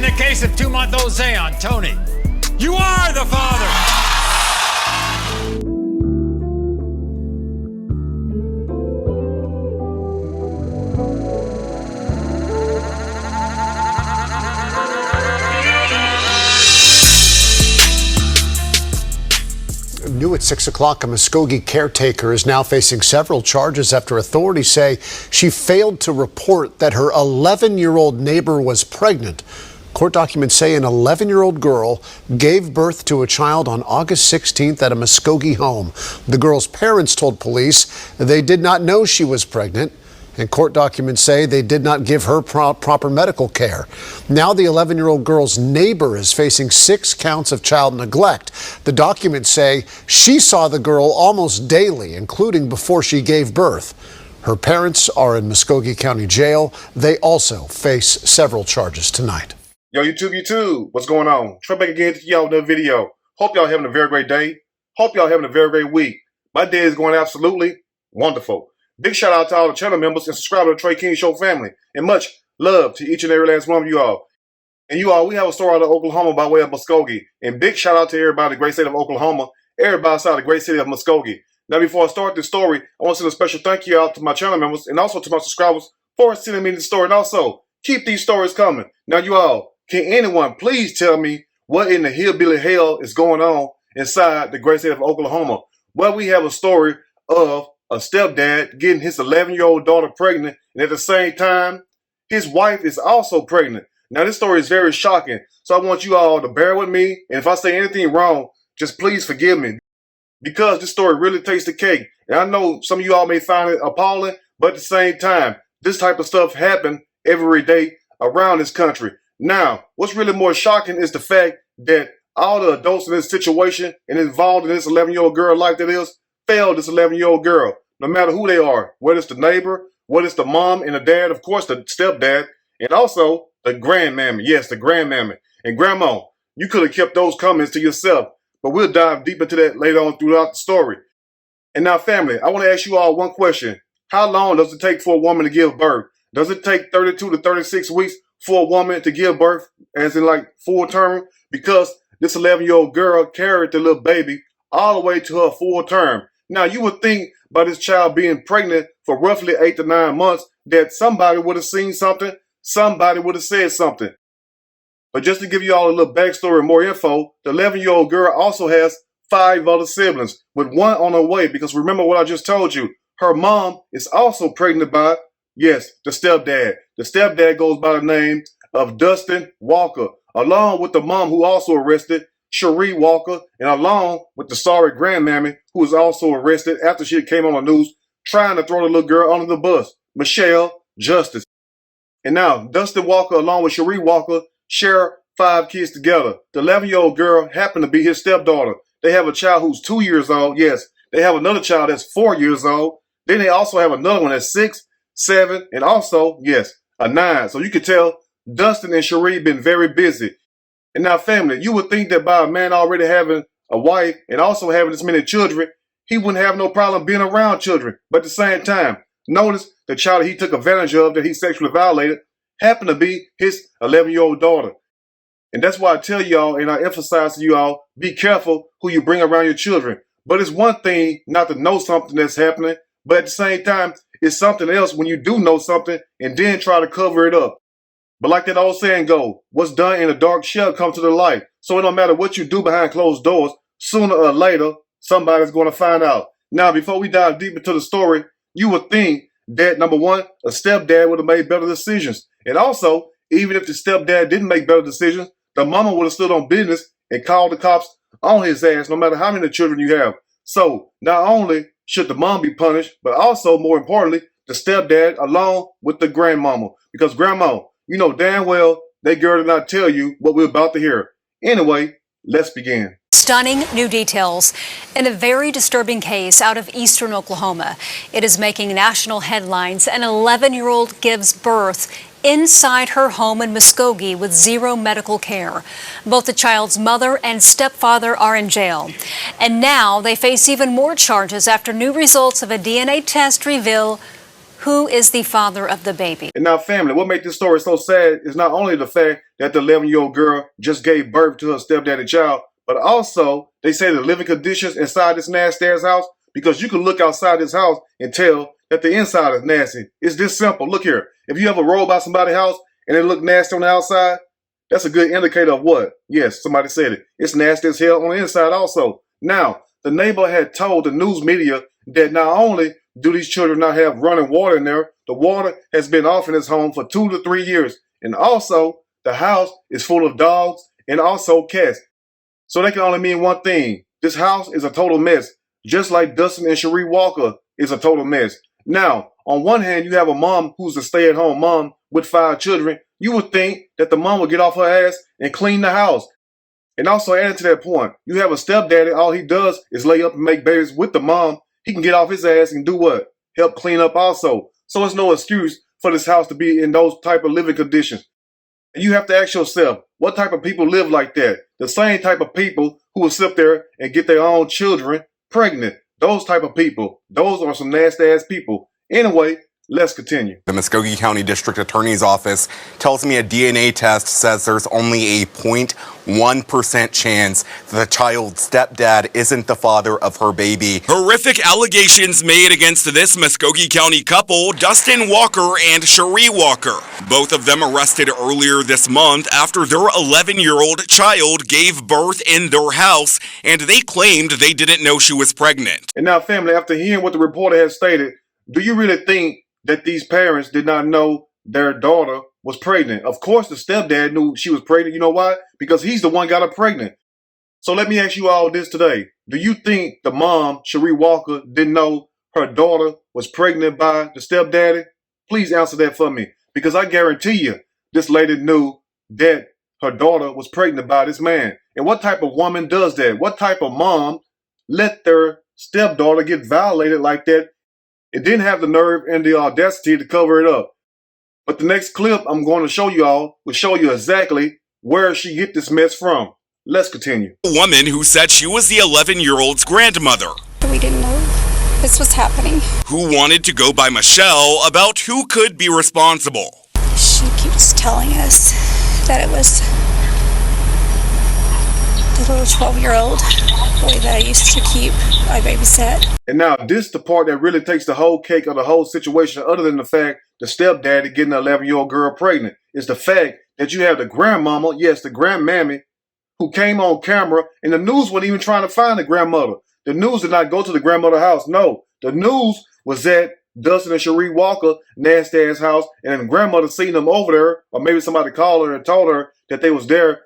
the case of 2-month-old Zion, Tony, you are the father. New at 6 o'clock, a Muskogee caretaker is now facing several charges after authorities say she failed to report that her 11-year-old neighbor was pregnant. Court documents say an 11-year-old girl gave birth to a child on August 16th at a Muskogee home. The girl's parents told police they did not know she was pregnant. And court documents say they did not give her proper medical care. Now the 11-year-old girl's neighbor is facing 6 counts of child neglect. The documents say she saw the girl almost daily, including before she gave birth. Her parents are in Muskogee County Jail. They also face several charges tonight. Yo, YouTube, what's going on? Trey back again to y'all with another video. Hope y'all having a very great day. Hope y'all having a very great week. My day is going absolutely wonderful. Big shout out to all the channel members and subscribers to the Trey King Show family. And much love to each and every last one of you all. And you all, we have a story out of Oklahoma by way of Muskogee. And big shout out to everybody in the great state of Oklahoma, everybody outside the great city of Muskogee. Now, before I start this story, I want to send a special thank you out to my channel members and also to my subscribers for sending me the story. And also, keep these stories coming. Now, you all, can anyone please tell me what in the hillbilly hell is going on inside the great state of Oklahoma? Well, we have a story of a stepdad getting his 11-year-old daughter pregnant, and at the same time, his wife is also pregnant. Now, this story is very shocking, so I want you all to bear with me, and if I say anything wrong, just please forgive me, because this story really takes the cake. And I know some of you all may find it appalling, but at the same time, this type of stuff happens every day around this country. Now, what's really more shocking is the fact that all the adults in this situation and involved in this 11-year-old girl life that is, failed this 11-year-old girl, no matter who they are, whether it's the neighbor, whether it's the mom and the dad, of course, the stepdad, and also the grandmammy. Yes, the grandmammy. And grandma, you could have kept those comments to yourself, but we'll dive deep into that later on throughout the story. And now, family, I want to ask you all one question. How long does it take for a woman to give birth? Does it take 32 to 36 weeks for a woman to give birth, as in like full term? Because this 11-year-old girl carried the little baby all the way to her full term. Now, you would think by this child being pregnant for roughly 8 to 9 months that somebody would have seen something, somebody would have said something. But just to give you all a little backstory and more info, the 11-year-old girl also has 5 other siblings, with one on her way, because remember what I just told you, her mom is also pregnant by, yes, the stepdad. The stepdad goes by the name of Dustin Walker, along with the mom who also arrested, Cherie Walker, and along with the sorry grandmammy who was also arrested after she came on the news trying to throw the little girl under the bus, Michelle Justice. And now, Dustin Walker along with Cherie Walker share 5 kids together. The 11-year-old girl happened to be his stepdaughter. They have a child who's 2 years old. Yes, they have another child that's 4 years old. Then they also have another one that's 6, 7, and also, yes, a 9. So you can tell Dustin and Cherie been very busy. And now, family, you would think that by a man already having a wife and also having this many children, he wouldn't have no problem being around children. But at the same time, notice the child he took advantage of that he sexually violated happened to be his 11-year-old daughter. And that's why I tell y'all and I emphasize to you all, be careful who you bring around your children. But it's one thing not to know something that's happening, but at the same time, it's something else when you do know something and then try to cover it up. But like that old saying go, what's done in the dark shall come to the light. So it don't matter what you do behind closed doors, sooner or later, somebody's going to find out. Now, before we dive deep into the story, you would think that, number one, a stepdad would have made better decisions. And also, even if the stepdad didn't make better decisions, the mama would have stood on business and called the cops on his ass, no matter how many children you have. So not only should the mom be punished, but also, more importantly, the stepdad along with the grandmama. Because grandma, you know damn well that girl did not tell you what we're about to hear. Anyway, let's begin. Stunning new details in a very disturbing case out of eastern Oklahoma. It is making national headlines. An 11-year-old gives birth inside her home in Muskogee with zero medical care. Both the child's mother and stepfather are in jail. And now they face even more charges after new results of a DNA test reveal who is the father of the baby. And now, family, what makes this story so sad is not only the fact that the 11-year-old girl just gave birth to her stepdaddy child, but also they say the living conditions inside this nasty-ass house, because you can look outside this house and tell that the inside is nasty. It's this simple. Look here. If you ever roll by somebody's house and it look nasty on the outside, that's a good indicator of what? Yes, somebody said it. It's nasty as hell on the inside also. Now, the neighbor had told the news media that not only do these children not have running water in there, the water has been off in his home for 2 to 3 years. And also, the house is full of dogs and also cats. So that can only mean one thing. This house is a total mess, just like Dustin and Cherie Walker is a total mess. Now, on one hand, you have a mom who's a stay-at-home mom with 5 children. You would think that the mom would get off her ass and clean the house. And also adding to that point, you have a stepdaddy, all he does is lay up and make babies with the mom. He can get off his ass and do what? Help clean up also. So it's no excuse for this house to be in those type of living conditions. And you have to ask yourself, what type of people live like that? The same type of people who will sit there and get their own children pregnant. Those type of people. Those are some nasty ass people. Anyway, let's continue. The Muskogee County District Attorney's Office tells me a DNA test says there's only a 0.1% chance that the child's stepdad isn't the father of her baby. Horrific allegations made against this Muskogee County couple, Dustin Walker and Cherie Walker. Both of them arrested earlier this month after their 11-year-old child gave birth in their house, and they claimed they didn't know she was pregnant. And now, family, after hearing what the reporter has stated, do you really think that these parents did not know their daughter was pregnant? Of course, the stepdad knew she was pregnant. You know why? Because he's the one got her pregnant. So let me ask you all this today. Do you think the mom, Cherie Walker, didn't know her daughter was pregnant by the stepdaddy? Please answer that for me. Because I guarantee you, this lady knew that her daughter was pregnant by this man. And what type of woman does that? What type of mom let their stepdaughter get violated like that? It didn't have the nerve and the audacity to cover it up. But the next clip I'm going to show you all will show you exactly where she get this mess from. Let's continue. A woman who said she was the 11-year-old's grandmother. We didn't know this was happening. Who wanted to go by Michelle about who could be responsible. She keeps telling us that it was the little 12-year-old boy that I used to keep. I babysat. And now this is the part that really takes the whole cake of the whole situation, other than the fact the stepdaddy getting an 11-year-old girl pregnant, is the fact that you have the grandmama, yes, the grandmammy, who came on camera, and the news wasn't even trying to find the grandmother. The news did not go to the grandmother's house. No, the news was at Dustin and Cherie Walker nasty ass house, and the grandmother seen them over there, or maybe somebody called her and told her that they was there.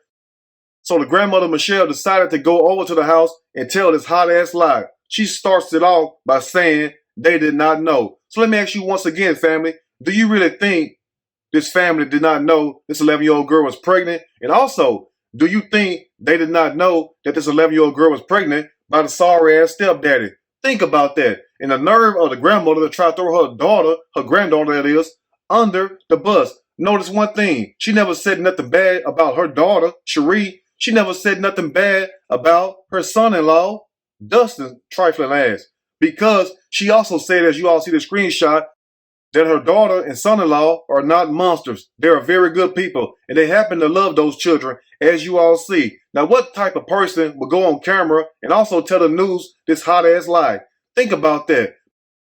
So the grandmother Michelle decided to go over to the house and tell this hot ass lie. She starts it off by saying they did not know. So let me ask you once again, family, do you really think this family did not know this 11-year-old girl was pregnant? And also, do you think they did not know that this 11-year-old girl was pregnant by the sorry ass stepdaddy? Think about that. And the nerve of the grandmother to try to throw her daughter, her granddaughter that is, under the bus. Notice one thing. She never said nothing bad about her daughter, Cherie. She never said nothing bad about her son-in-law, Dustin, trifling ass. Because she also said, as you all see the screenshot, that her daughter and son-in-law are not monsters. They are very good people, and they happen to love those children, as you all see. Now, what type of person would go on camera and also tell the news this hot-ass lie? Think about that.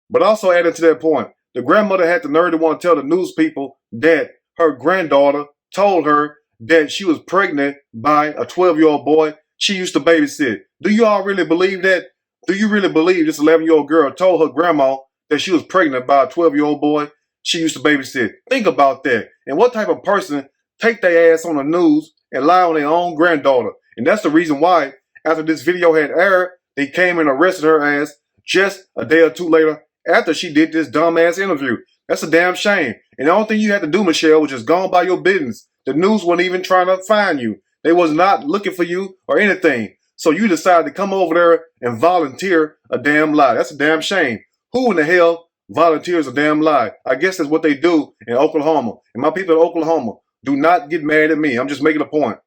But also adding to that point, the grandmother had the nerve to want to tell the news people that her granddaughter told her that she was pregnant by a 12-year-old boy she used to babysit. Do you all really believe that? Do you really believe this 11-year-old girl told her grandma that she was pregnant by a 12-year-old boy she used to babysit? Think about that. And what type of person take their ass on the news and lie on their own granddaughter? And that's the reason why, after this video had aired, they came and arrested her ass just a day or two later after she did this dumbass interview. That's a damn shame. And the only thing you had to do, Michelle, was just go on by your business. The news wasn't even trying to find you. They was not looking for you or anything. So you decided to come over there and volunteer a damn lie. That's a damn shame. Who in the hell volunteers a damn lie? I guess that's what they do in Oklahoma. And my people in Oklahoma, do not get mad at me. I'm just making a point.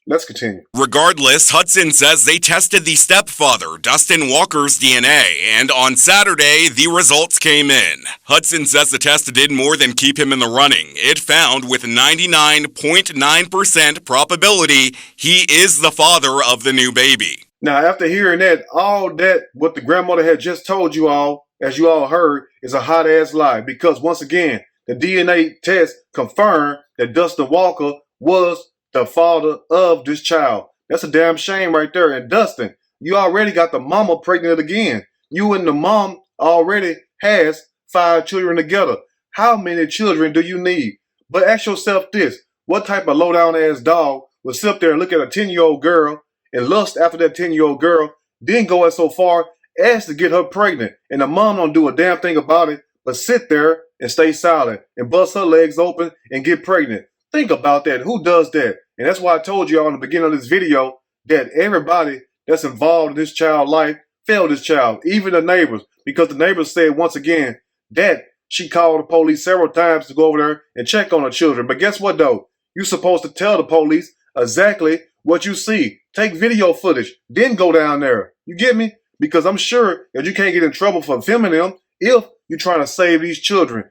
Let's continue. Regardless, Hudson says they tested the stepfather, Dustin Walker's DNA, and on Saturday, the results came in. Hudson says the test did more than keep him in the running. It found with 99.9% probability he is the father of the new baby. Now, after hearing that, all that what the grandmother had just told you all, as you all heard, is a hot-ass lie. Because once again, the DNA test confirmed that Dustin Walker was the father of this child. That's a damn shame right there. And Dustin, you already got the mama pregnant again. You and the mom already has 5 children together. How many children do you need? But ask yourself this. What type of low-down ass dog would sit there and look at a 10-year-old girl and lust after that 10-year-old girl, then go as so far as to get her pregnant, and the mom don't do a damn thing about it, but sit there and stay silent and bust her legs open and get pregnant? Think about that. Who does that? And that's why I told you all in the beginning of this video that everybody that's involved in this child's life failed this child, even the neighbors, because the neighbors said once again that she called the police several times to go over there and check on her children. But guess what though? You're supposed to tell the police exactly what you see. Take video footage, then go down there. You get me? Because I'm sure that you can't get in trouble for filming them if you're trying to save these children.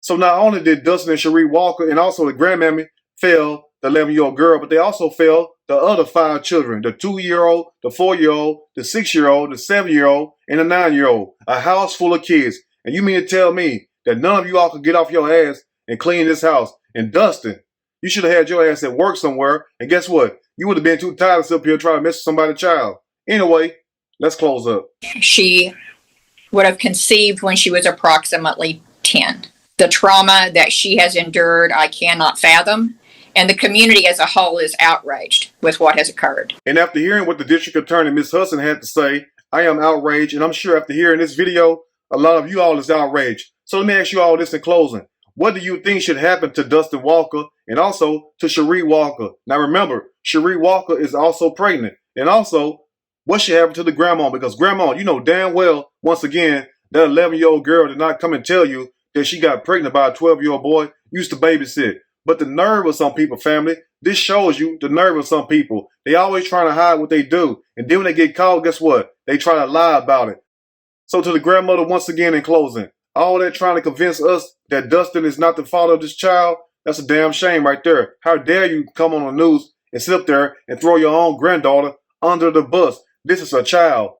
So not only did Dustin and Cherie Walker and also the grandmammy fail the 11-year-old girl, but they also failed the other 5 children, the 2-year-old, the 4-year-old, the 6-year-old, the 7-year-old, and the 9-year-old. A house full of kids. And you mean to tell me that none of you all could get off your ass and clean this house? And Dustin, you should have had your ass at work somewhere. And guess what? You would have been too tired to sit up here trying to mess with somebody's child. Anyway, let's close up. She would have conceived when she was approximately 10. The trauma that she has endured, I cannot fathom. And the community as a whole is outraged with what has occurred. And after hearing what the district attorney, Ms. Hudson, had to say, I am outraged. And I'm sure after hearing this video, a lot of you all is outraged. So let me ask you all this in closing. What do you think should happen to Dustin Walker and also to Cherie Walker? Now remember, Cherie Walker is also pregnant. And also, what should happen to the grandma? Because grandma, you know damn well, once again, that 11-year-old girl did not come and tell you that she got pregnant by a 12-year-old boy used to babysit. But the nerve of some people, family, this shows you the nerve of some people. They always trying to hide what they do. And then when they get caught, guess what? They try to lie about it. So to the grandmother, once again, in closing, all that trying to convince us that Dustin is not the father of this child, that's a damn shame right there. How dare you come on the news and sit up there and throw your own granddaughter under the bus? This is a child.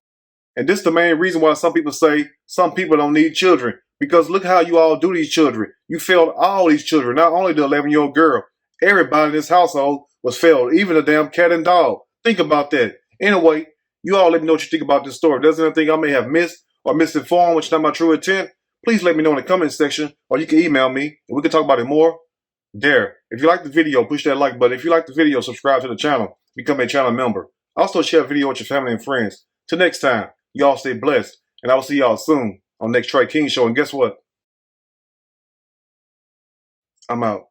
And this is the main reason why some people say some people don't need children. Because look how you all do these children. You failed all these children, not only the 11-year-old girl. Everybody in this household was failed, even the damn cat and dog. Think about that. Anyway, you all let me know what you think about this story. If there's anything I may have missed or misinformed, which is not my true intent, please let me know in the comment section, or you can email me, and we can talk about it more there. If you like the video, push that like button. If you like the video, subscribe to the channel. Become a channel member. Also, share a video with your family and friends. Till next time, y'all stay blessed, and I will see y'all soon on next Trey King Show. And guess what? I'm out.